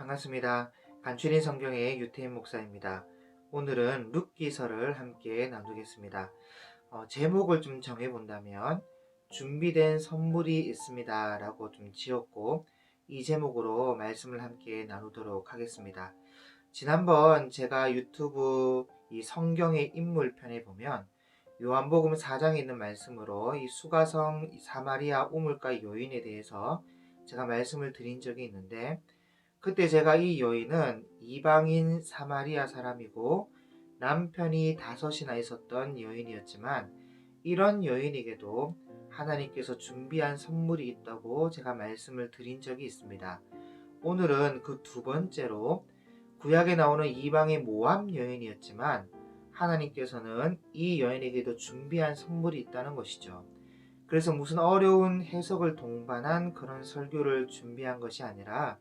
반갑습니다. 간추린 성경의 유태인 목사입니다. 오늘은 룻기서를 함께 나누겠습니다. 제목을 좀 정해본다면 준비된 선물이 있습니다 라고 좀 지었고, 이 제목으로 말씀을 함께 나누도록 하겠습니다. 지난번 제가 유튜브 이 성경의 인물 편에 보면 요한복음 4장에 있는 말씀으로 이 수가성 사마리아 우물가 여인에 대해서 제가 말씀을 드린 적이 있는데, 그때 제가 이 여인은 이방인 사마리아 사람이고 남편이 5이나 있었던 여인이었지만, 이런 여인에게도 하나님께서 준비한 선물이 있다고 제가 말씀을 드린 적이 있습니다. 오늘은 그 두 번째로 구약에 나오는 이방의 모압 여인이었지만 하나님께서는 이 여인에게도 준비한 선물이 있다는 것이죠. 그래서 무슨 어려운 해석을 동반한 그런 설교를 준비한 것이 아니라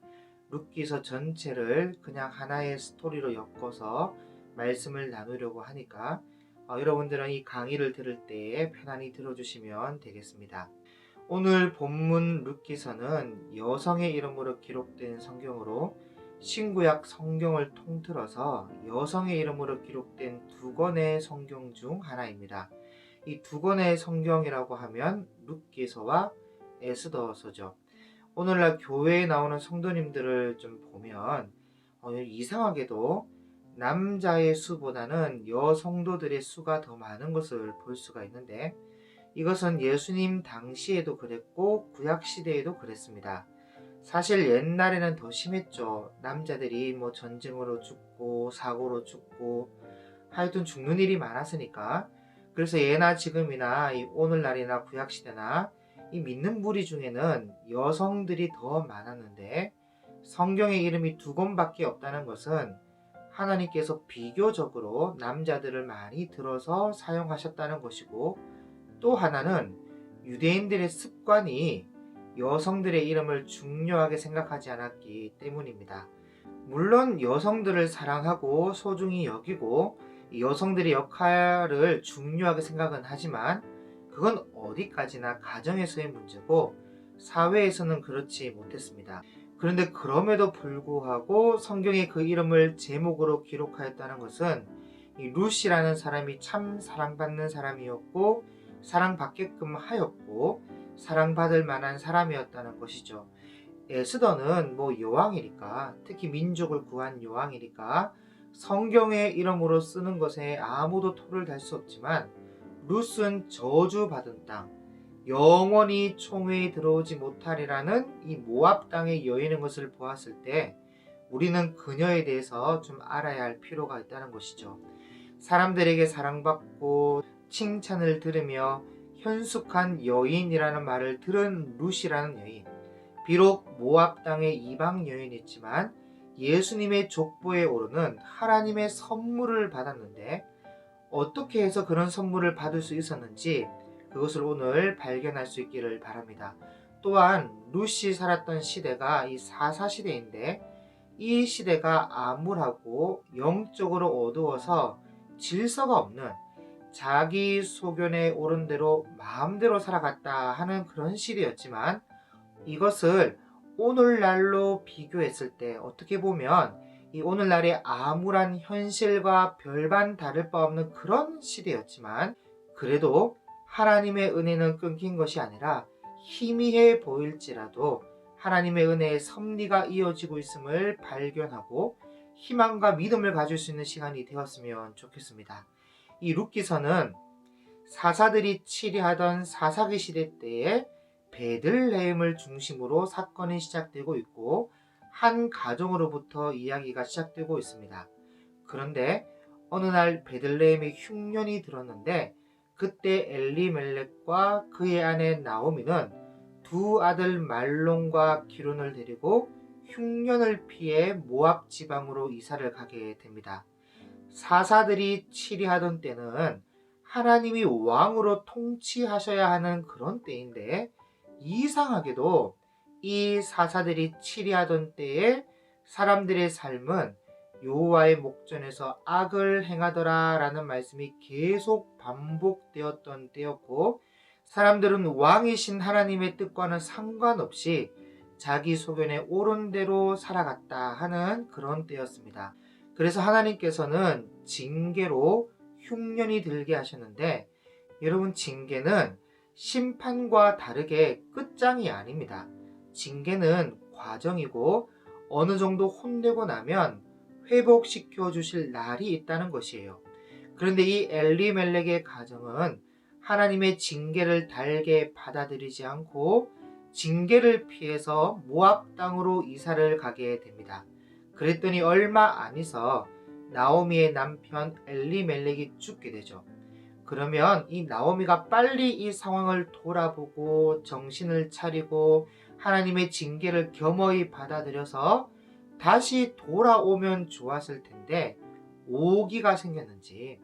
룻기서 전체를 그냥 하나의 스토리로 엮어서 말씀을 나누려고 하니까 여러분들은 이 강의를 들을 때에 편안히 들어주시면 되겠습니다. 오늘 본문 룻기서는 여성의 이름으로 기록된 성경으로 신구약 성경을 통틀어서 여성의 이름으로 기록된 두 권의 성경 중 하나입니다. 이 두 권의 성경이라고 하면 룻기서와 에스더서죠. 오늘날 교회에 나오는 성도님들을 좀 보면 이상하게도 남자의 수보다는 여성도들의 수가 더 많은 것을 볼 수가 있는데, 이것은 예수님 당시에도 그랬고 구약시대에도 그랬습니다. 사실 옛날에는 더 심했죠. 남자들이 전쟁으로 죽고 사고로 죽고 하여튼 죽는 일이 많았으니까. 그래서 예나 지금이나 이 오늘날이나 구약시대나 이 믿는 무리 중에는 여성들이 더 많았는데, 성경의 이름이 두 권밖에 없다는 것은 하나님께서 비교적으로 남자들을 많이 들어서 사용하셨다는 것이고, 또 하나는 유대인들의 습관이 여성들의 이름을 중요하게 생각하지 않았기 때문입니다. 물론 여성들을 사랑하고 소중히 여기고 여성들의 역할을 중요하게 생각은 하지만, 그건 어디까지나 가정에서의 문제고 사회에서는 그렇지 못했습니다. 그런데 그럼에도 불구하고 성경에 그 이름을 제목으로 기록하였다는 것은 이 룻이라는 사람이 참 사랑받는 사람이었고 사랑받게끔 하였고 사랑받을 만한 사람이었다는 것이죠. 에스더는 여왕이니까, 특히 민족을 구한 여왕이니까 성경의 이름으로 쓰는 것에 아무도 토를 달 수 없지만, 룻은 저주받은 땅, 영원히 총회에 들어오지 못하리라는 이 모압 땅의 여인인 것을 보았을 때 우리는 그녀에 대해서 좀 알아야 할 필요가 있다는 것이죠. 사람들에게 사랑받고 칭찬을 들으며 현숙한 여인이라는 말을 들은 룻이라는 여인, 비록 모압 땅의 이방 여인이지만 예수님의 족보에 오르는 하나님의 선물을 받았는데, 어떻게 해서 그런 선물을 받을 수 있었는지 그것을 오늘 발견할 수 있기를 바랍니다. 또한 룻이 살았던 시대가 이 사사시대인데, 이 시대가 암울하고 영적으로 어두워서 질서가 없는, 자기 소견에 오른 대로 마음대로 살아갔다 하는 그런 시대였지만, 이것을 오늘날로 비교했을 때 어떻게 보면 이 오늘날의 암울한 현실과 별반 다를 바 없는 그런 시대였지만, 그래도 하나님의 은혜는 끊긴 것이 아니라 희미해 보일지라도 하나님의 은혜의 섭리가 이어지고 있음을 발견하고 희망과 믿음을 가질 수 있는 시간이 되었으면 좋겠습니다. 이 룻기서는 사사들이 치리하던 사사기 시대 때에 베들레헴을 중심으로 사건이 시작되고 있고 한 가정으로부터 이야기가 시작되고 있습니다. 그런데 어느 날 베들레헴에 흉년이 들었는데, 그때 엘리멜렉과 그의 아내 나오미는 두 아들 말론과 기론을 데리고 흉년을 피해 모압 지방으로 이사를 가게 됩니다. 사사들이 치리하던 때는 하나님이 왕으로 통치하셔야 하는 그런 때인데, 이상하게도 이 사사들이 치리하던 때에 사람들의 삶은 여호와의 목전에서 악을 행하더라 라는 말씀이 계속 반복되었던 때였고, 사람들은 왕이신 하나님의 뜻과는 상관없이 자기 소견에 옳은 대로 살아갔다 하는 그런 때였습니다. 그래서 하나님께서는 징계로 흉년이 들게 하셨는데, 여러분, 징계는 심판과 다르게 끝장이 아닙니다. 징계는 과정이고 어느 정도 혼내고 나면 회복시켜 주실 날이 있다는 것이에요. 그런데 이 엘리멜렉의 가정은 하나님의 징계를 달게 받아들이지 않고 징계를 피해서 모압 땅으로 이사를 가게 됩니다. 그랬더니 얼마 안 있어 나오미의 남편 엘리멜렉이 죽게 되죠. 그러면 이 나오미가 빨리 이 상황을 돌아보고 정신을 차리고 하나님의 징계를 겸허히 받아들여서 다시 돌아오면 좋았을 텐데, 오기가 생겼는지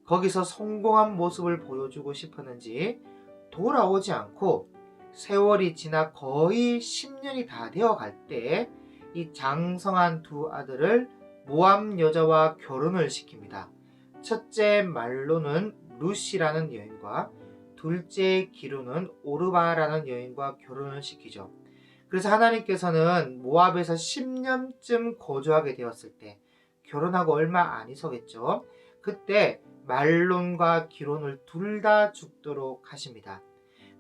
거기서 성공한 모습을 보여주고 싶었는지 돌아오지 않고 세월이 지나 거의 10년이 다 되어 갈 때 이 장성한 두 아들을 모압 여자와 결혼을 시킵니다. 첫째 말로는 루시라는 여인과 둘째 기루는 오르바라는 여인과 결혼을 시키죠. 그래서 하나님께서는 모압에서 10년쯤 거주하게 되었을 때, 결혼하고 얼마 안 있었겠죠. 그때 말론과 기론을 둘 다 죽도록 하십니다.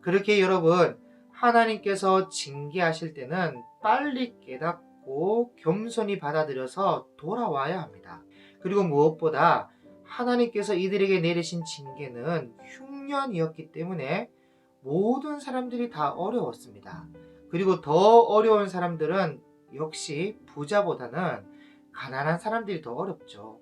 그렇게 여러분, 하나님께서 징계하실 때는 빨리 깨닫고 겸손히 받아들여서 돌아와야 합니다. 그리고 무엇보다 하나님께서 이들에게 내리신 징계는 흉년이었기 때문에 모든 사람들이 다 어려웠습니다. 그리고 더 어려운 사람들은 역시 부자보다는 가난한 사람들이 더 어렵죠.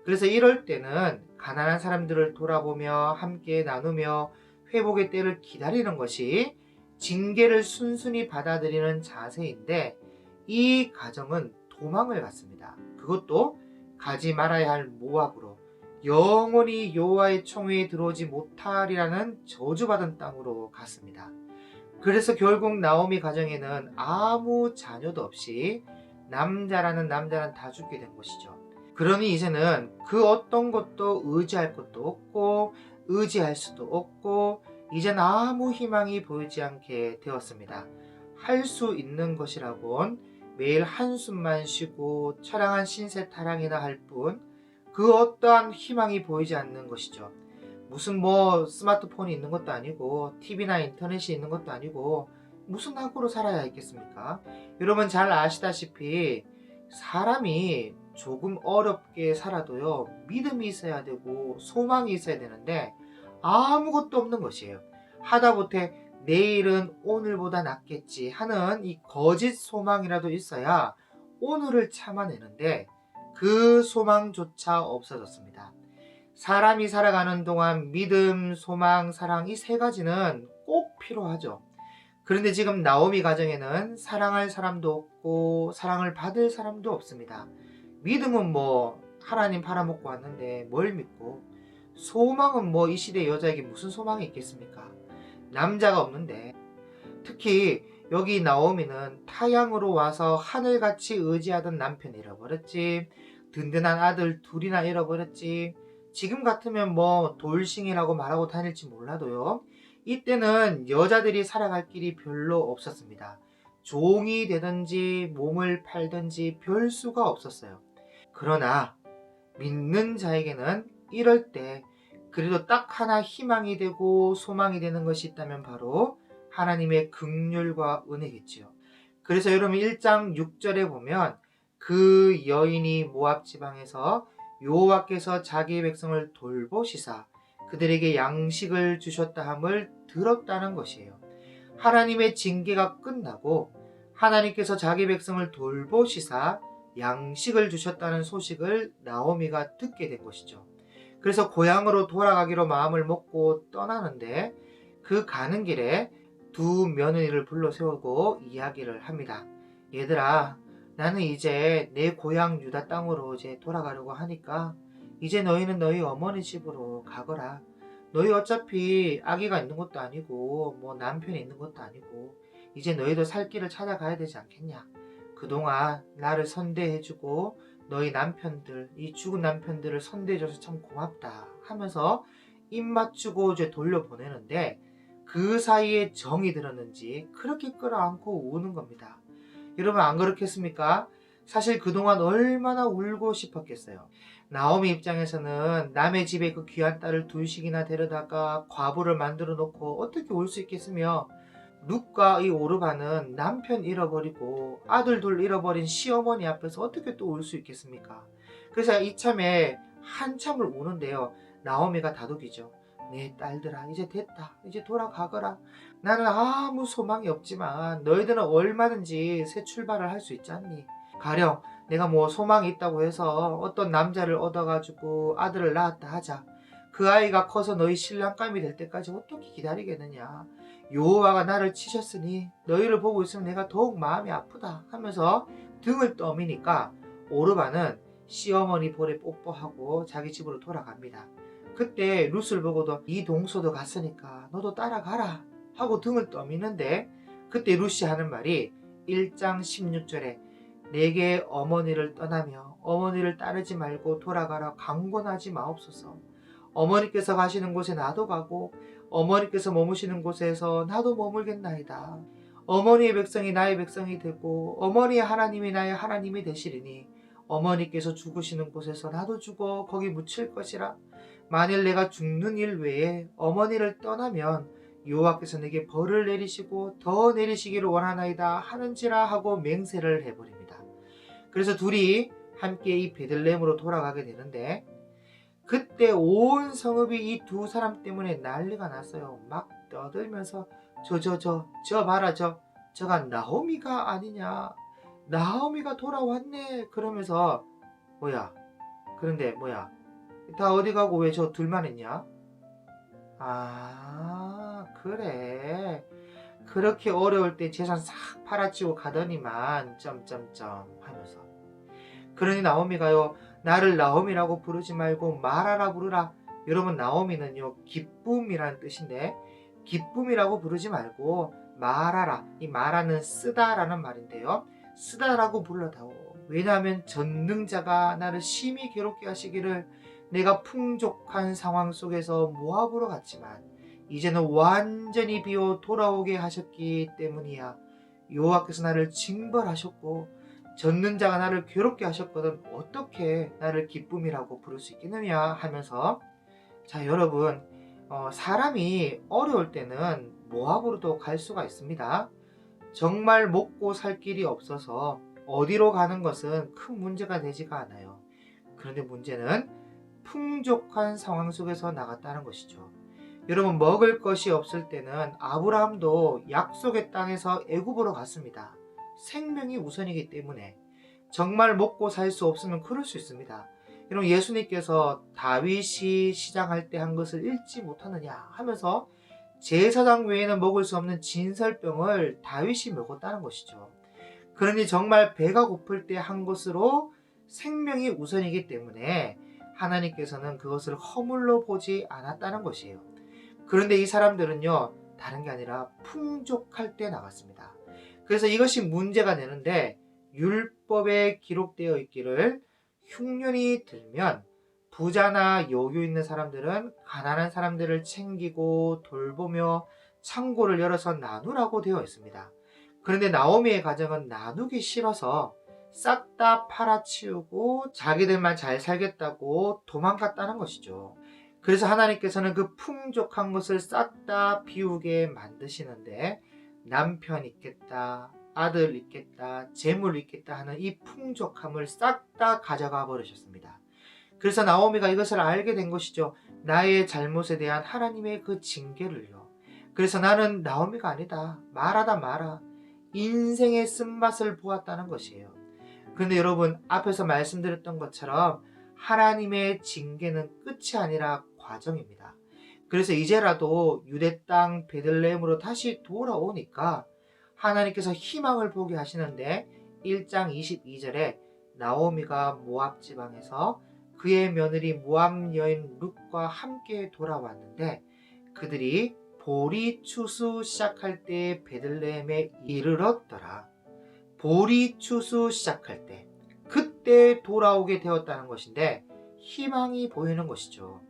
그래서 이럴 때는 가난한 사람들을 돌아보며 함께 나누며 회복의 때를 기다리는 것이 징계를 순순히 받아들이는 자세인데, 이 가정은 도망을 갔습니다. 그것도 가지 말아야 할 모압으로, 영원히 여호와의 총회에 들어오지 못하리라는 저주받은 땅으로 갔습니다. 그래서 결국 나오미 가정에는 아무 자녀도 없이 남자라는 남자는 다 죽게 된 것이죠. 그러니 이제는 그 어떤 것도 의지할 것도 없고 의지할 수도 없고 이젠 아무 희망이 보이지 않게 되었습니다. 할 수 있는 것이라곤 매일 한숨만 쉬고 처량한 신세 타령이나 할 뿐 그 어떠한 희망이 보이지 않는 것이죠. 무슨 스마트폰이 있는 것도 아니고 TV나 인터넷이 있는 것도 아니고 무슨 학으로 살아야 있겠습니까? 여러분 잘 아시다시피 사람이 조금 어렵게 살아도요, 믿음이 있어야 되고 소망이 있어야 되는데 아무것도 없는 것이에요. 하다못해 내일은 오늘보다 낫겠지 하는 이 거짓 소망이라도 있어야 오늘을 참아내는데 그 소망조차 없어졌습니다. 사람이 살아가는 동안 믿음, 소망, 사랑 이 세 가지는 꼭 필요하죠. 그런데 지금 나오미 가정에는 사랑할 사람도 없고 사랑을 받을 사람도 없습니다. 믿음은 하나님 팔아먹고 왔는데 뭘 믿고, 소망은 이 시대 여자에게 무슨 소망이 있겠습니까? 남자가 없는데. 특히 여기 나오미는 타향으로 와서 하늘같이 의지하던 남편 잃어버렸지, 든든한 아들 둘이나 잃어버렸지. 지금 같으면 돌싱이라고 말하고 다닐지 몰라도요, 이때는 여자들이 살아갈 길이 별로 없었습니다. 종이 되든지 몸을 팔든지 별 수가 없었어요. 그러나 믿는 자에게는 이럴 때 그래도 딱 하나 희망이 되고 소망이 되는 것이 있다면 바로 하나님의 긍휼과 은혜겠지요. 그래서 여러분 1장 6절에 보면 그 여인이 모압 지방에서 여호와께서 자기의 백성을 돌보시사 그들에게 양식을 주셨다 함을 들었다는 것이에요. 하나님의 징계가 끝나고 하나님께서 자기 백성을 돌보시사 양식을 주셨다는 소식을 나오미가 듣게 된 것이죠. 그래서 고향으로 돌아가기로 마음을 먹고 떠나는데 그 가는 길에 두 며느리를 불러 세우고 이야기를 합니다. 얘들아, 나는 이제 내 고향 유다 땅으로 이제 돌아가려고 하니까 이제 너희는 너희 어머니 집으로 가거라. 너희 어차피 아기가 있는 것도 아니고 남편이 있는 것도 아니고 이제 너희도 살 길을 찾아가야 되지 않겠냐. 그동안 나를 선대해주고 너희 남편들, 이 죽은 남편들을 선대해줘서 참 고맙다 하면서 입 맞추고 이제 돌려보내는데 그 사이에 정이 들었는지 그렇게 끌어안고 우는 겁니다. 여러분 안 그렇겠습니까? 사실 그동안 얼마나 울고 싶었겠어요. 나오미 입장에서는 남의 집에 그 귀한 딸을 둘씩이나 데려다가 과부를 만들어 놓고 어떻게 올 수 있겠으며, 룻과 이 오르바는 남편 잃어버리고 아들 둘 잃어버린 시어머니 앞에서 어떻게 또 울 수 있겠습니까? 그래서 이참에 한참을 우는데요. 나오미가 다독이죠. 내 딸들아, 이제 됐다. 이제 돌아가거라. 나는 아무 소망이 없지만 너희들은 얼마든지 새 출발을 할 수 있지 않니? 가령 내가 뭐 소망이 있다고 해서 어떤 남자를 얻어가지고 아들을 낳았다 하자. 그 아이가 커서 너희 신랑감이 될 때까지 어떻게 기다리겠느냐. 여호와가 나를 치셨으니 너희를 보고 있으면 내가 더욱 마음이 아프다 하면서 등을 떠미니까 오르바는 시어머니 볼에 뽀뽀하고 자기 집으로 돌아갑니다. 그때 룻을 보고도 이 동서도 갔으니까 너도 따라가라 하고 등을 떠미는데, 그때 룻이 하는 말이 1장 16절에 내게 어머니를 떠나며 어머니를 따르지 말고 돌아가라 강권하지 마옵소서. 어머니께서 가시는 곳에 나도 가고 어머니께서 머무시는 곳에서 나도 머물겠나이다. 어머니의 백성이 나의 백성이 되고 어머니의 하나님이 나의 하나님이 되시리니 어머니께서 죽으시는 곳에서 나도 죽어 거기 묻힐 것이라. 만일 내가 죽는 일 외에 어머니를 떠나면 여호와께서 내게 벌을 내리시고 더 내리시기를 원하나이다 하는지라 하고 맹세를 해버립니다. 그래서 둘이 함께 이 베들레헴으로 돌아가게 되는데, 그때 온 성읍이 이 두 사람 때문에 난리가 났어요. 막 떠들면서 저 봐라, 저가 나오미가 아니냐, 나오미가 돌아왔네 그러면서, 뭐야, 그런데 뭐야, 다 어디 가고 왜 저 둘만 있냐? 아, 그래, 그렇게 어려울 때 재산 싹 팔아치우고 가더니만 점점점 하면서, 그러니 나오미가요, 나를 나오미라고 부르지 말고 마라라 부르라. 여러분, 나오미는요 기쁨이라는 뜻인데, 기쁨이라고 부르지 말고 마라라, 이 마라는 쓰다라는 말인데요, 쓰다라고 불러다오. 왜냐하면 전능자가 나를 심히 괴롭게 하시기를 내가 풍족한 상황 속에서 모압으로 갔지만 이제는 완전히 비어 돌아오게 하셨기 때문이야. 여호와께서 나를 징벌하셨고 전능자가 나를 괴롭게 하셨거든 어떻게 나를 기쁨이라고 부를 수 있겠느냐 하면서, 자 여러분, 사람이 어려울 때는 모압으로도 갈 수가 있습니다. 정말 먹고 살 길이 없어서 어디로 가는 것은 큰 문제가 되지가 않아요. 그런데 문제는 풍족한 상황 속에서 나갔다는 것이죠. 여러분, 먹을 것이 없을 때는 아브라함도 약속의 땅에서 애굽으로 갔습니다. 생명이 우선이기 때문에. 정말 먹고 살 수 없으면 그럴 수 있습니다. 여러분, 예수님께서 다윗이 시장할 때 한 것을 읽지 못하느냐 하면서 제사장 외에는 먹을 수 없는 진설병을 다윗이 먹었다는 것이죠. 그러니 정말 배가 고플 때 한 것으로 생명이 우선이기 때문에 하나님께서는 그것을 허물로 보지 않았다는 것이에요. 그런데 이 사람들은요, 다른 게 아니라 풍족할 때 나갔습니다. 그래서 이것이 문제가 되는데, 율법에 기록되어 있기를 흉년이 들면 부자나 여유 있는 사람들은 가난한 사람들을 챙기고 돌보며 창고를 열어서 나누라고 되어 있습니다. 그런데 나오미의 가정은 나누기 싫어서 싹 다 팔아치우고 자기들만 잘 살겠다고 도망갔다는 것이죠. 그래서 하나님께서는 그 풍족한 것을 싹 다 비우게 만드시는데, 남편 있겠다, 아들 있겠다, 재물 있겠다 하는 이 풍족함을 싹 다 가져가 버리셨습니다. 그래서 나오미가 이것을 알게 된 것이죠. 나의 잘못에 대한 하나님의 그 징계를요. 그래서 나는 나오미가 아니다, 말하다 마라, 인생의 쓴맛을 보았다는 것이에요. 그런데 여러분, 앞에서 말씀드렸던 것처럼 하나님의 징계는 끝이 아니라 과정입니다. 그래서 이제라도 유대 땅 베들레헴으로 다시 돌아오니까 하나님께서 희망을 보게 하시는데, 1장 22절에 나오미가 모압 지방에서 그의 며느리 모압 여인 룻과 함께 돌아왔는데, 그들이 보리 추수 시작할 때 베들레헴에 이르렀더라. 보리 추수 시작할 때, 그때 돌아오게 되었다는 것인데 희망이 보이는 것이죠.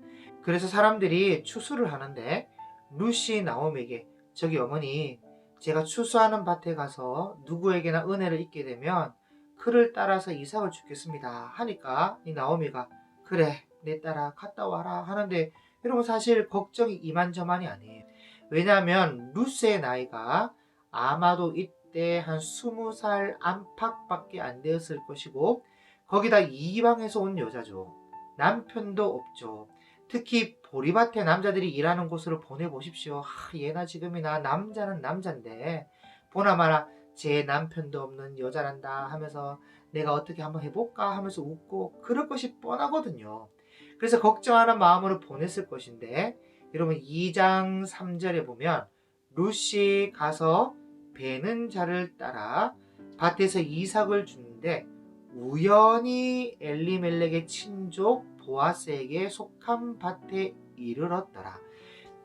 그래서 사람들이 추수를 하는데 룻이 나오미에게, 저기 어머니, 제가 추수하는 밭에 가서 누구에게나 은혜를 입게 되면 그를 따라서 이삭을 주겠습니다 하니까 이 나오미가 그래 내 딸아 갔다 와라 하는데 여러분 사실 걱정이 이만저만이 아니에요. 왜냐하면 루스의 나이가 아마도 이때 한 20살 안팎밖에 안 되었을 것이고 거기다 이방에서 온 여자죠. 남편도 없죠. 특히 보리밭에 남자들이 일하는 곳으로 보내보십시오. 예나 지금이나 남자는 남잔데 보나마나 제 남편도 없는 여자란다 하면서 내가 어떻게 한번 해볼까 하면서 웃고 그럴 것이 뻔하거든요. 그래서 걱정하는 마음으로 보냈을 것인데 여러분 2장 3절에 보면 룻이 가서 베는 자를 따라 밭에서 이삭을 주는데 우연히 엘리멜렉의 친족 보아스에게 속한 밭에 이르렀더라.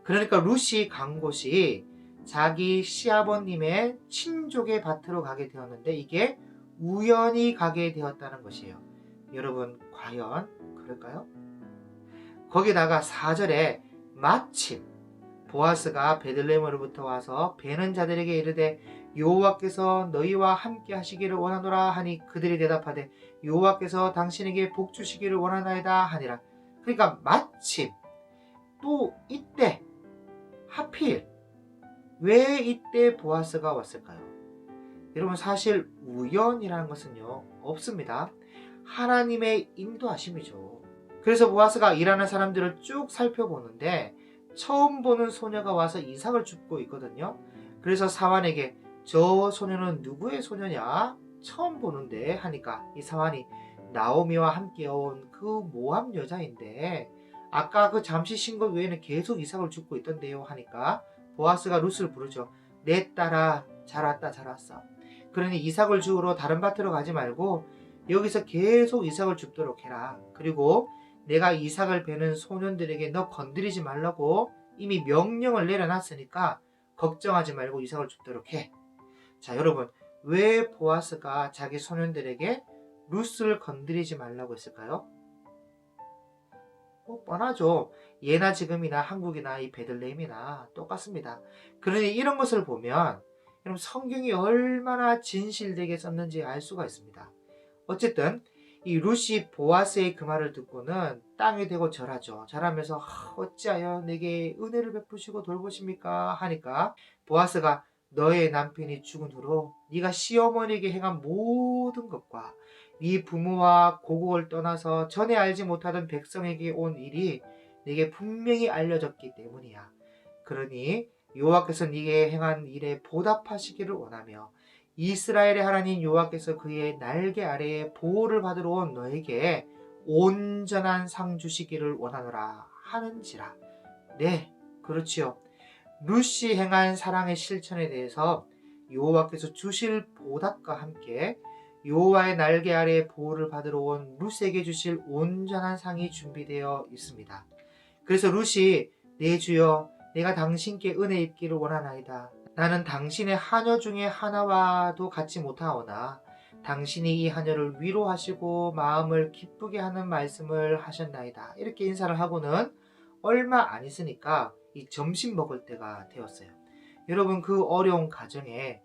그러니까 룻이 간 곳이 자기 시아버님의 친족의 밭으로 가게 되었는데 이게 우연히 가게 되었다는 것이에요. 여러분 과연 그럴까요? 거기다가 4절에 마침 보아스가 베들레헴으로부터 와서 베는 자들에게 이르되 여호와께서 너희와 함께 하시기를 원하노라 하니 그들이 대답하되 여호와께서 당신에게 복 주시기를 원하나이다 하니라. 그러니까 마침 또 이때 하필 왜 이때 보아스가 왔을까요? 여러분 사실 우연이라는 것은요 없습니다. 하나님의 인도하심이죠. 그래서 보아스가 일하는 사람들을 쭉 살펴보는데 처음 보는 소녀가 와서 이삭을 줍고 있거든요. 그래서 사환에게 저 소녀는 누구의 소녀냐? 처음 보는데 하니까 이 사환이 나오미와 함께 온 그 모압 여자인데 아까 그 잠시 쉰 것 외에는 계속 이삭을 줍고 있던데요 하니까 보아스가 룻을 부르죠. 내 딸아 잘 왔다 잘 왔어. 그러니 이삭을 주우러 다른 밭으로 가지 말고 여기서 계속 이삭을 줍도록 해라. 그리고 내가 이삭을 베는 소년들에게 너 건드리지 말라고 이미 명령을 내려놨으니까 걱정하지 말고 이삭을 줍도록 해. 자 여러분 왜 보아스가 자기 소년들에게 룻을 건드리지 말라고 했을까요? 뻔하죠. 예나 지금이나 한국이나 이 베들레헴이나 똑같습니다. 그러니 이런 것을 보면 여러분 성경이 얼마나 진실되게 썼는지 알 수가 있습니다. 어쨌든 이 룻이 보아스의 그 말을 듣고는 땅에 대고 절하죠. 절하면서 어찌하여 내게 은혜를 베푸시고 돌보십니까 하니까 보아스가 너의 남편이 죽은 후로 네가 시어머니에게 행한 모든 것과 네 부모와 고국을 떠나서 전에 알지 못하던 백성에게 온 일이 네게 분명히 알려졌기 때문이야. 그러니 여호와께서 네게 행한 일에 보답하시기를 원하며 이스라엘의 하나님 여호와께서 그의 날개 아래에 보호를 받으러 온 너에게 온전한 상 주시기를 원하노라 하는지라. 네, 그렇지요. 룻이 행한 사랑의 실천에 대해서 여호와께서 주실 보답과 함께 여호와의 날개 아래에 보호를 받으러 온 룻에게 주실 온전한 상이 준비되어 있습니다. 그래서 룻이 내 주여 내가 당신께 은혜 입기를 원하나이다. 나는 당신의 하녀 중에 하나와도 같지 못하오나 당신이 이 하녀를 위로하시고 마음을 기쁘게 하는 말씀을 하셨나이다. 이렇게 인사를 하고는 얼마 안 있으니까 이 점심 먹을 때가 되었어요. 여러분 그 어려운 가정에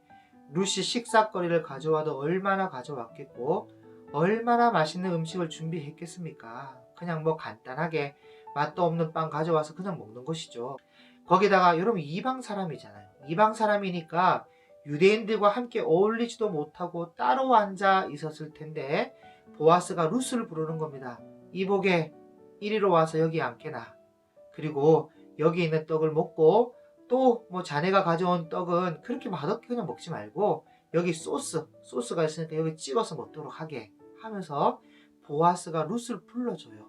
룻이 식사거리를 가져와도 얼마나 가져왔겠고 얼마나 맛있는 음식을 준비했겠습니까? 그냥 뭐 간단하게 맛도 없는 빵 가져와서 그냥 먹는 것이죠. 거기다가 여러분 이방 사람이잖아요. 이방 사람이니까 유대인들과 함께 어울리지도 못하고 따로 앉아 있었을 텐데 보아스가 룻을 부르는 겁니다. 이복에 이리로 와서 여기 앉게나. 그리고 여기 있는 떡을 먹고 또 뭐 자네가 가져온 떡은 그렇게 맛없게 그냥 먹지 말고 여기 소스가 있으니까 여기 찍어서 먹도록 하게 하면서 보아스가 룻을 불러줘요.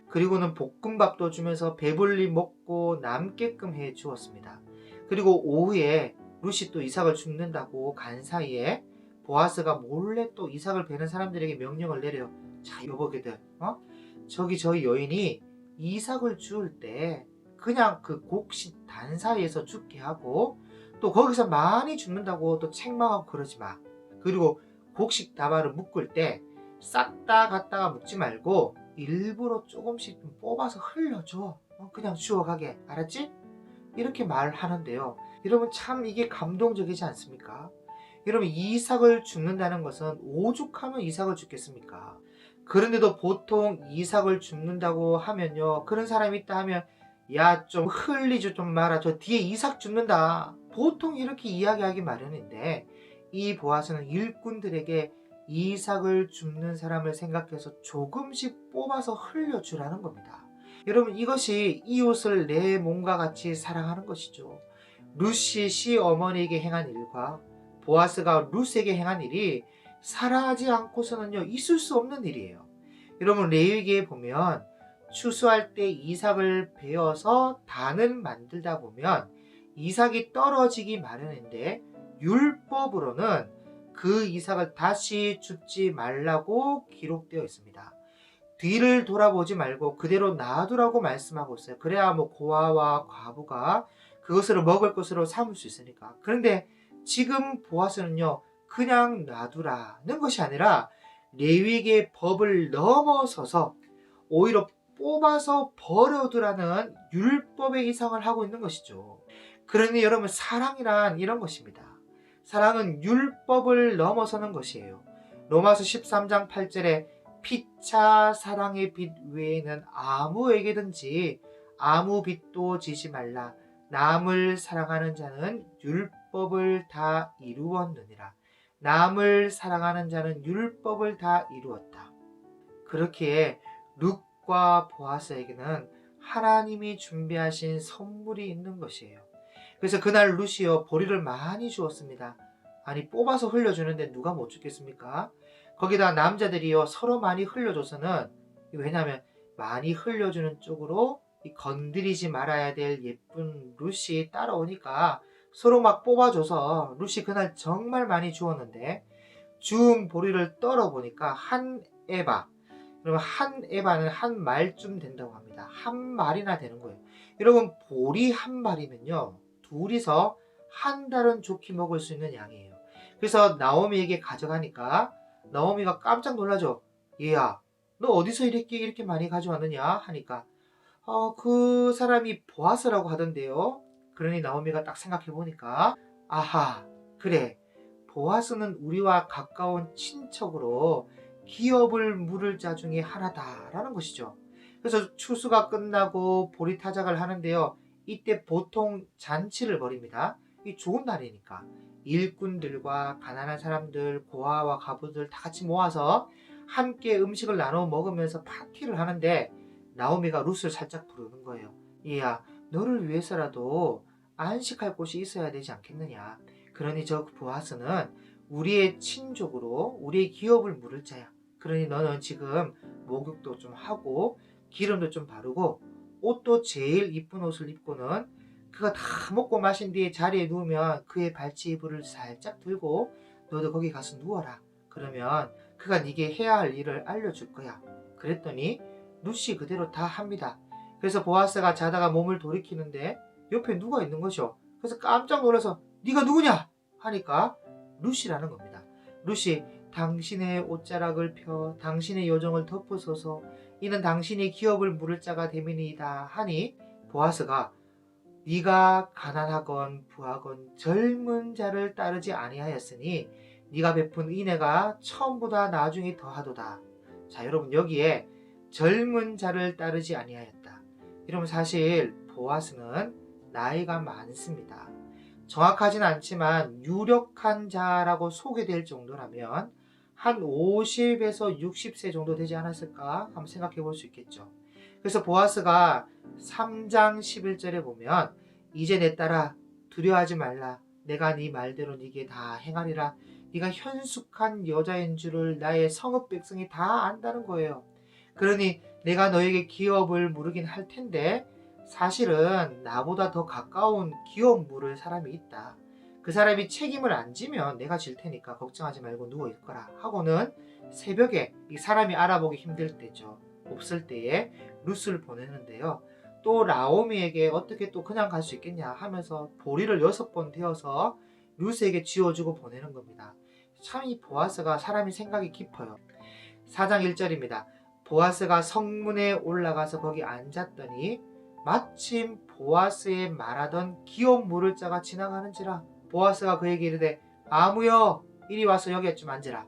그리고는 볶음밥도 주면서 배불리 먹고 남게끔 해 주었습니다. 그리고 오후에 룻이 또 이삭을 죽는다고 간 사이에 보아스가 몰래 또 이삭을 베는 사람들에게 명령을 내려요. 자 여보게들 저희 여인이 이삭을 주울 때 그냥 그 곡식 단 사이에서 죽게 하고 또 거기서 많이 죽는다고 또 책망하고 그러지 마. 그리고 곡식 다발을 묶을 때 싹 다 갖다가 묶지 말고 일부러 조금씩 좀 뽑아서 흘려줘. 그냥 주워가게. 알았지? 이렇게 말하는데요. 여러분 참 이게 감동적이지 않습니까? 여러분 이삭을 죽는다는 것은 오죽하면 이삭을 죽겠습니까? 그런데도 보통 이삭을 죽는다고 하면요. 그런 사람이 있다 하면 야 좀 흘리지 좀 마라. 저 뒤에 이삭 죽는다. 보통 이렇게 이야기하기 마련인데 이 보아스는 일꾼들에게 이삭을 줍는 사람을 생각해서 조금씩 뽑아서 흘려주라는 겁니다. 여러분 이것이 이웃을 내 몸과 같이 사랑하는 것이죠. 루시 시어머니에게 행한 일과 보아스가 루스에게 행한 일이 사랑하지 않고서는요 있을 수 없는 일이에요. 여러분 레위기에 보면 추수할 때 이삭을 베어서 단을 만들다 보면 이삭이 떨어지기 마련인데 율법으로는 그 이삭을 다시 줍지 말라고 기록되어 있습니다. 뒤를 돌아보지 말고 그대로 놔두라고 말씀하고 있어요. 그래야 뭐 고아와 과부가 그것을 먹을 것으로 삼을 수 있으니까. 그런데 지금 보아스는요 그냥 놔두라는 것이 아니라 레위기의 법을 넘어서서 오히려 뽑아서 버려두라는 율법의 이상을 하고 있는 것이죠. 그러니 여러분 사랑이란 이런 것입니다. 사랑은 율법을 넘어서는 것이에요. 로마서 13장 8절에 피차 사랑의 빛 외에는 아무에게든지 아무 빛도 지지 말라. 남을 사랑하는 자는 율법을 다 이루었느니라. 남을 사랑하는 자는 율법을 다 이루었다. 그렇기에 룻과 보아스에게는 하나님이 준비하신 선물이 있는 것이에요. 그래서 그날 룻이요 보리를 많이 주었습니다. 아니 뽑아서 흘려주는데 누가 못 주겠습니까? 거기다 남자들이요 서로 많이 흘려줘서는 왜냐하면 많이 흘려주는 쪽으로 건드리지 말아야 될 예쁜 룻이 따라오니까 서로 막 뽑아줘서 룻이 그날 정말 많이 주었는데 주운 보리를 떨어보니까 한 에바, 그러면 한 에바는 한 말쯤 된다고 합니다. 한 말이나 되는 거예요. 여러분 보리 한 마리면요 둘이서 한 달은 좋게 먹을 수 있는 양이에요. 그래서 나오미에게 가져가니까 나오미가 깜짝 놀라죠. 얘야 너 어디서 이렇게 많이 가져왔느냐 하니까 그 사람이 보아스라고 하던데요. 그러니 나오미가 딱 생각해 보니까 아하 그래 보아스는 우리와 가까운 친척으로 기업을 물을 자 중에 하나다라는 것이죠. 그래서 추수가 끝나고 보리타작을 하는데요. 이때 보통 잔치를 벌입니다. 이 좋은 날이니까 일꾼들과 가난한 사람들, 고아와 가부들 다 같이 모아서 함께 음식을 나눠 먹으면서 파티를 하는데 나오미가 룻을 살짝 부르는 거예요. 얘야 너를 위해서라도 안식할 곳이 있어야 되지 않겠느냐. 그러니 저 보아스는 우리의 친족으로 우리의 기업을 물을 자야. 그러니 너는 지금 목욕도 좀 하고 기름도 좀 바르고 옷도 제일 이쁜 옷을 입고는 그가 다 먹고 마신 뒤에 자리에 누우면 그의 발치이불을 살짝 들고 너도 거기 가서 누워라. 그러면 그가 네게 해야 할 일을 알려줄 거야. 그랬더니 룻이 그대로 다 합니다. 그래서 보아스가 자다가 몸을 돌이키는데 옆에 누가 있는 거죠. 그래서 깜짝 놀라서 네가 누구냐 하니까 룻이라는 겁니다. 룻이 당신의 옷자락을 펴 당신의 요정을 덮으소서 이는 당신이 기업을 물을 자가 됨이니이다 하니 보아스가 네가 가난하건 부하건 젊은 자를 따르지 아니하였으니 네가 베푼 인애가 처음보다 나중에 더하도다. 자 여러분 여기에 젊은 자를 따르지 아니하였다. 여러분 사실 보아스는 나이가 많습니다. 정확하진 않지만 유력한 자라고 소개될 정도라면 한 50에서 60세 정도 되지 않았을까 한번 생각해 볼 수 있겠죠. 그래서 보아스가 3장 11절에 보면 이제 내 딸아 두려워하지 말라. 내가 네 말대로 네게 다 행하리라. 네가 현숙한 여자인 줄을 나의 성읍 백성이 다 안다는 거예요. 그러니 내가 너에게 기업을 물으긴 할 텐데 사실은 나보다 더 가까운 기업 물을 사람이 있다. 그 사람이 책임을 안 지면 내가 질 테니까 걱정하지 말고 누워 있거라 하고는 새벽에 이 사람이 알아보기 힘들 때죠. 없을 때에 룻을 보내는데요. 또 라오미에게 어떻게 또 그냥 갈 수 있겠냐 하면서 보리를 6번 되어서 룻에게 쥐어주고 보내는 겁니다. 참 이 보아스가 사람이 생각이 깊어요. 4장 1절입니다. 보아스가 성문에 올라가서 거기 앉았더니 마침 보아스의 말하던 기업 물을 자가 지나가는지라. 보아스가 그에게 이르되 아무여 이리 와서 여기에 좀 앉으라.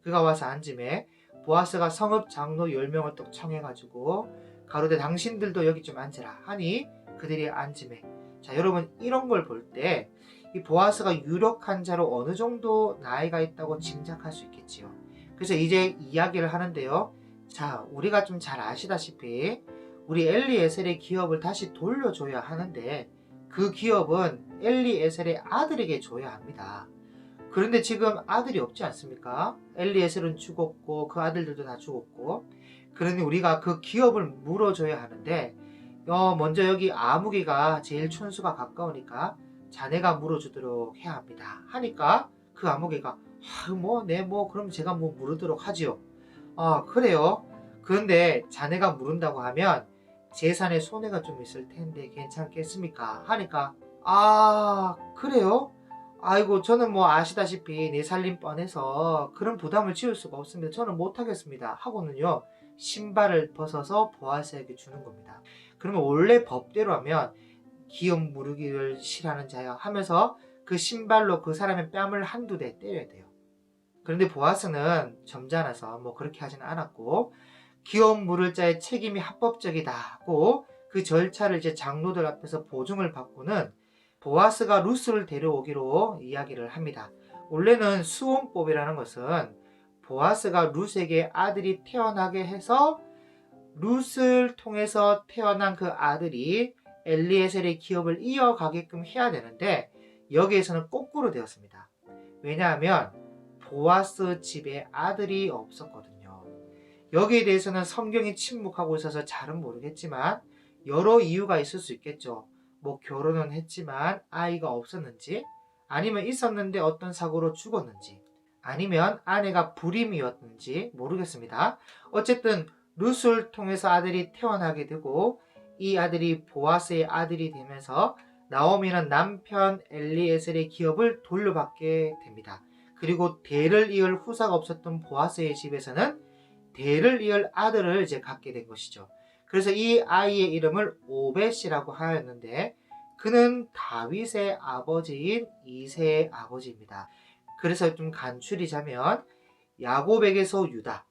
그가 와서 앉음에 보아스가 성읍 장로 10명을 떡 청해가지고 가로되 당신들도 여기 좀 앉으라 하니 그들이 앉음에. 자, 여러분 이런 걸 볼 때 이 보아스가 유력한 자로 어느 정도 나이가 있다고 짐작할 수 있겠지요. 그래서 이제 이야기를 하는데요. 자, 우리가 좀 잘 아시다시피 우리 엘리에셀의 기업을 다시 돌려줘야 하는데 그 기업은 엘리에셀의 아들에게 줘야 합니다. 그런데 지금 아들이 없지 않습니까? 엘리에셀은 죽었고 그 아들들도 다 죽었고, 그러니 우리가 그 기업을 물어줘야 하는데 먼저 여기 아무개가 제일 촌수가 가까우니까 자네가 물어주도록 해야 합니다 하니까 그 아무개가 그럼 제가 물으도록 하지요. 그래요. 그런데 자네가 물은다고 하면 재산에 손해가 좀 있을 텐데 괜찮겠습니까? 하니까 그래요? 아이고 저는 아시다시피 내 살림 뻔해서 그런 부담을 지을 수가 없습니다. 저는 못하겠습니다 하고는요 신발을 벗어서 보아스에게 주는 겁니다. 그러면 원래 법대로 하면 기업 무르기를 싫어하는 자여 하면서 그 신발로 그 사람의 뺨을 한두 대 때려야 돼요. 그런데 보아스는 점잖아서 그렇게 하지는 않았고 기업 물을 자의 책임이 합법적이다고 그 절차를 이제 장로들 앞에서 보증을 받고는 보아스가 룻을 데려오기로 이야기를 합니다. 원래는 수혼법이라는 것은 보아스가 룻에게 아들이 태어나게 해서 룻을 통해서 태어난 그 아들이 엘리에셀의 기업을 이어가게끔 해야 되는데 여기에서는 거꾸로 되었습니다. 왜냐하면 보아스 집에 아들이 없었거든요. 여기에 대해서는 성경이 침묵하고 있어서 잘은 모르겠지만 여러 이유가 있을 수 있겠죠. 결혼은 했지만 아이가 없었는지, 아니면 있었는데 어떤 사고로 죽었는지, 아니면 아내가 불임이었는지 모르겠습니다. 어쨌든 룻을 통해서 아들이 태어나게 되고 이 아들이 보아스의 아들이 되면서 나오미는 남편 엘리에셀의 기업을 돌려받게 됩니다. 그리고 대를 이을 후사가 없었던 보아스의 집에서는 대를 이을 아들을 이제 갖게 된 것이죠. 그래서 이 아이의 이름을 오벳이라고 하였는데 그는 다윗의 아버지인 이새의 아버지입니다. 그래서 좀 간추리 자면 야곱에게서 유다,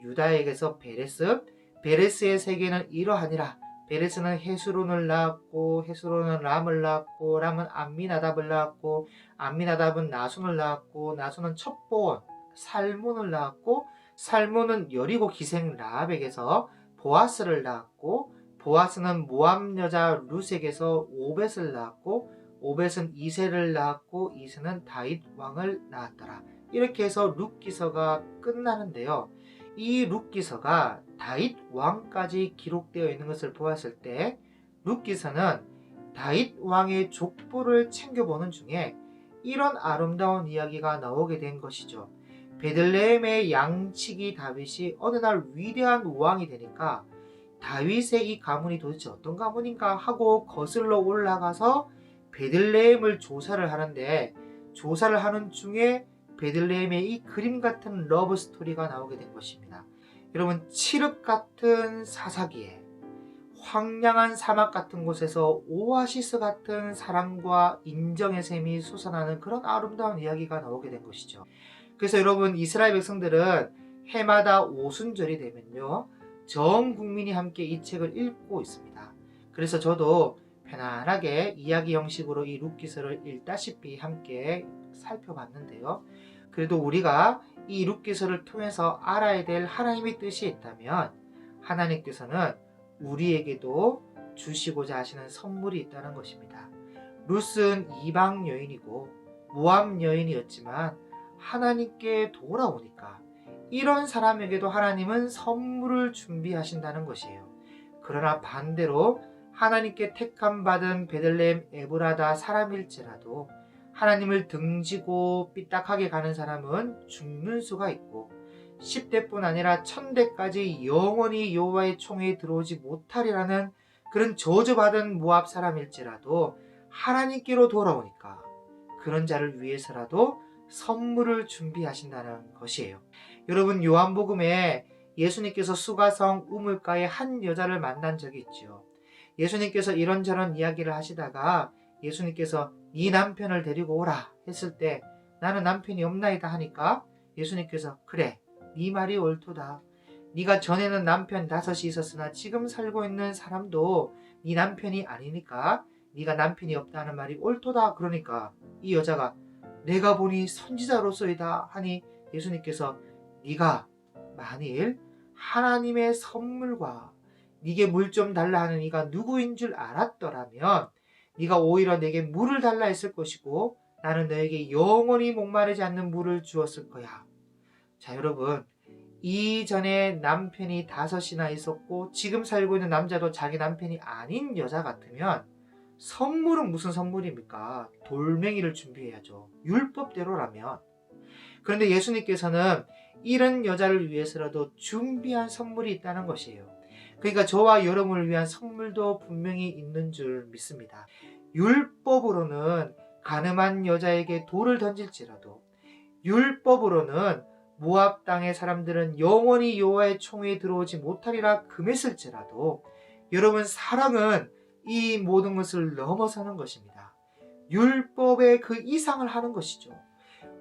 유다에게서 베레스, 베레스의 세계는 이러하니라. 베레스는 헤스론을 낳았고 헤스론은 람을 낳았고 람은 암미나답을 낳았고 암미나답은 나손을 낳았고 나손은 첩보온 살몬을 낳았고 살몬은 여리고 기생 라합에게서 보아스를 낳았고 보아스는 모압 여자 룻에게서 오벳을 낳았고 오벳은 이새를 낳았고 이새는 다윗 왕을 낳았더라. 이렇게 해서 룻기서가 끝나는데요. 이 룻기서가 다윗 왕까지 기록되어 있는 것을 보았을 때 룻기서는 다윗 왕의 족보를 챙겨보는 중에 이런 아름다운 이야기가 나오게 된 것이죠. 베들레헴의 양치기 다윗이 어느 날 위대한 왕이 되니까 다윗의 이 가문이 도대체 어떤 가문인가 하고 거슬러 올라가서 베들레헴을 조사를 하는데 조사를 하는 중에 베들레헴의 이 그림 같은 러브 스토리가 나오게 된 것입니다. 여러분 칠흑 같은 사사기에 황량한 사막 같은 곳에서 오아시스 같은 사랑과 인정의 샘이 솟아나는 그런 아름다운 이야기가 나오게 된 것이죠. 그래서 여러분 이스라엘 백성들은 해마다 오순절이 되면요 전 국민이 함께 이 책을 읽고 있습니다. 그래서 저도 편안하게 이야기 형식으로 이 룻기서를 읽다시피 함께 살펴봤는데요. 그래도 우리가 이 룻기서를 통해서 알아야 될 하나님의 뜻이 있다면 하나님께서는 우리에게도 주시고자 하시는 선물이 있다는 것입니다. 룻은 이방 여인이고 모압 여인이었지만 하나님께 돌아오니까 이런 사람에게도 하나님은 선물을 준비하신다는 것이에요. 그러나 반대로 하나님께 택함받은 베들레헴 에브라다 사람일지라도 하나님을 등지고 삐딱하게 가는 사람은 죽는 수가 있고 10대뿐 아니라 1000대까지 영원히 여호와의 총회에 들어오지 못하리라는 그런 저주받은 모압 사람일지라도 하나님께로 돌아오니까 그런 자를 위해서라도 선물을 준비하신다는 것이에요. 여러분 요한복음에 예수님께서 수가성 우물가에 한 여자를 만난 적이 있죠. 예수님께서 이런저런 이야기를 하시다가 예수님께서 네 남편을 데리고 오라 했을 때 나는 남편이 없나이다 하니까 예수님께서 그래 네 말이 옳도다. 네가 전에는 남편 5이 있었으나 지금 살고 있는 사람도 네 남편이 아니니까 네가 남편이 없다는 말이 옳도다. 그러니까 이 여자가 내가 보니 선지자로소이다 하니 예수님께서 네가 만일 하나님의 선물과 네게 물 좀 달라 하는 이가 누구인 줄 알았더라면 네가 오히려 내게 물을 달라 했을 것이고 나는 너에게 영원히 목마르지 않는 물을 주었을 거야. 자, 여러분, 이전에 남편이 5이나 있었고 지금 살고 있는 남자도 자기 남편이 아닌 여자 같으면 선물은 무슨 선물입니까? 돌멩이를 준비해야죠. 율법대로라면. 그런데 예수님께서는 이런 여자를 위해서라도 준비한 선물이 있다는 것이에요. 그러니까 저와 여러분을 위한 선물도 분명히 있는 줄 믿습니다. 율법으로는 가늠한 여자에게 돌을 던질지라도, 율법으로는 모압 땅의 사람들은 영원히 여호와의 총회에 들어오지 못하리라 금했을지라도, 여러분, 사랑은 이 모든 것을 넘어서는 것입니다. 율법의 그 이상을 하는 것이죠.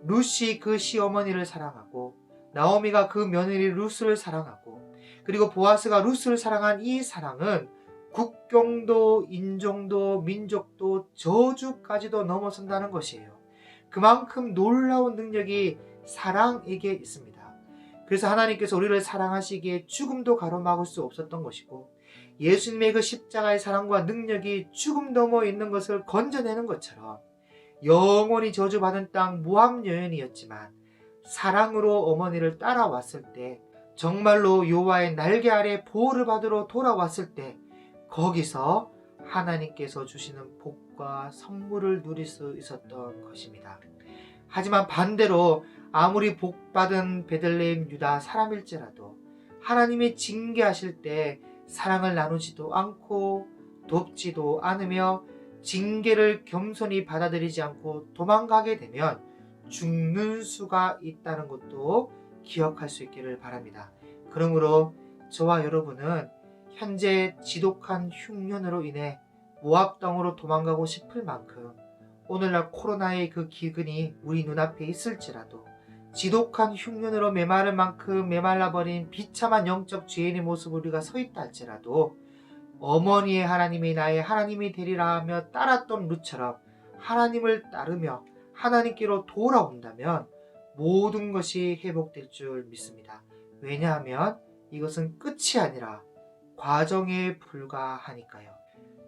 룻이 그 시어머니를 사랑하고 나오미가 그 며느리 룻을 사랑하고 그리고 보아스가 룻을 사랑한 이 사랑은 국경도 인종도 민족도 저주까지도 넘어선다는 것이에요. 그만큼 놀라운 능력이 사랑에게 있습니다. 그래서 하나님께서 우리를 사랑하시기에 죽음도 가로막을 수 없었던 것이고 예수님의 그 십자가의 사랑과 능력이 죽음 넘어 있는 것을 건져내는 것처럼 영원히 저주받은 땅 모압 여인이었지만 사랑으로 어머니를 따라왔을 때 정말로 여호와의 날개 아래 보호를 받으러 돌아왔을 때 거기서 하나님께서 주시는 복과 선물을 누릴 수 있었던 것입니다. 하지만 반대로 아무리 복받은 베들레헴 유다 사람일지라도 하나님이 징계하실 때 사랑을 나누지도 않고 돕지도 않으며 징계를 겸손히 받아들이지 않고 도망가게 되면 죽는 수가 있다는 것도 기억할 수 있기를 바랍니다. 그러므로 저와 여러분은 현재 지독한 흉년으로 인해 모압 땅으로 도망가고 싶을 만큼 오늘날 코로나의 그 기근이 우리 눈앞에 있을지라도 지독한 흉년으로 메마를 만큼 메말라버린 비참한 영적 죄인의 모습을 우리가 서 있다 할지라도 어머니의 하나님이 나의 하나님이 되리라 하며 따랐던 룻처럼 하나님을 따르며 하나님께로 돌아온다면 모든 것이 회복될 줄 믿습니다. 왜냐하면 이것은 끝이 아니라 과정에 불과하니까요.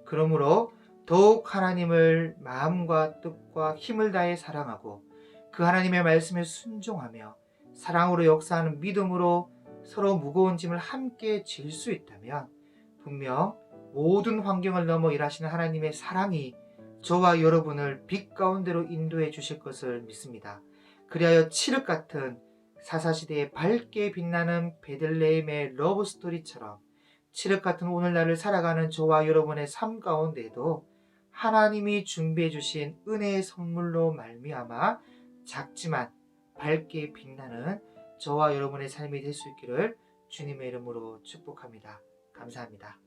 그러므로 더욱 하나님을 마음과 뜻과 힘을 다해 사랑하고 그 하나님의 말씀에 순종하며 사랑으로 역사하는 믿음으로 서로 무거운 짐을 함께 질 수 있다면 분명 모든 환경을 넘어 일하시는 하나님의 사랑이 저와 여러분을 빛 가운데로 인도해 주실 것을 믿습니다. 그리하여 칠흑 같은 사사시대에 밝게 빛나는 베들레헴의 러브스토리처럼 칠흑 같은 오늘날을 살아가는 저와 여러분의 삶 가운데에도 하나님이 준비해 주신 은혜의 선물로 말미암아 작지만 밝게 빛나는 저와 여러분의 삶이 될 수 있기를 주님의 이름으로 축복합니다. 감사합니다.